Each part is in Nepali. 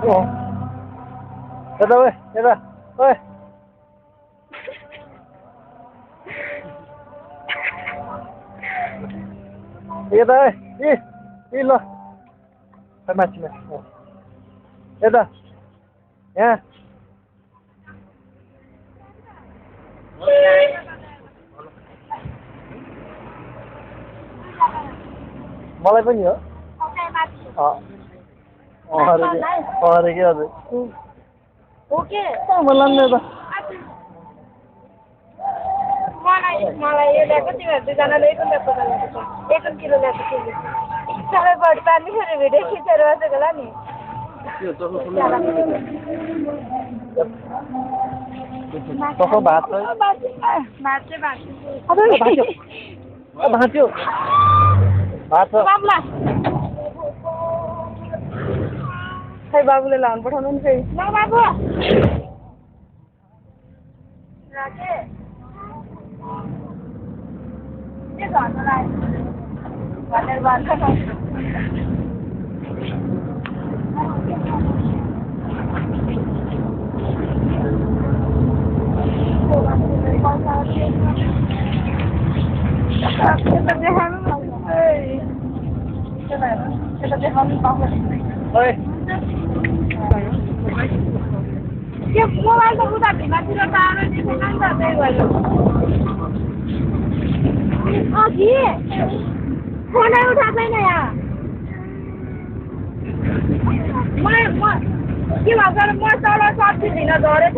यता ओए यता ओए यता ओए ए ल माथि यता यहाँ मलाई पनि हो अरे के हजुर ओके मलाई नि त मलाई यो ल्याएको तिमीहरू दुईजनाले एक किलो ल्याएको थियो सबै बढी पार्ने फेरि भिडियो खिचेर बसेको होला नि कसो भात छ भाँच्यो भात छ खै बाबुले लाउनु पठाउनु नि फेरि ल बाबु राखे के गर्नुलाई भनेर भन्छ त्यो मोबाइल त उता भिमातिर टाढो देखेन नि त त्यही भएर अघि फोनै उठाएन यहाँ के भन्छ म तल सब्जी दिन झरेछ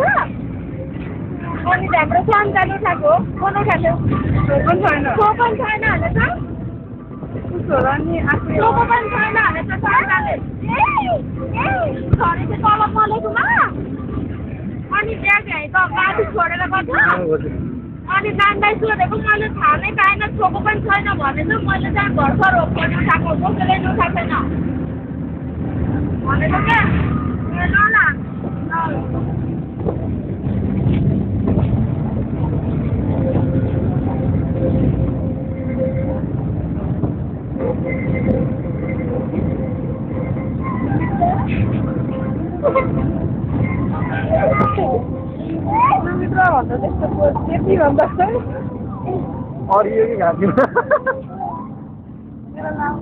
अनि हाम्रो सन्तान उठाएको फोन उठाएको छैन भने त पनि छैन भने त सरकारले झरेको तल मलेकोमा अनि त्यहाँ चाहिँ त गाडी छोडेर गर्छ अनि नानीलाई सोधेको मैले थाहा नै पाएन छोको पनि छैन भनेछ मैले चाहिँ भर्खर पनि उठाएको कसैले नि उठाएको छैन भनेको क्या ल भन्दा त्यस्तो त्यति भन्दा अडियो कि घाँच्यो मेरो नाम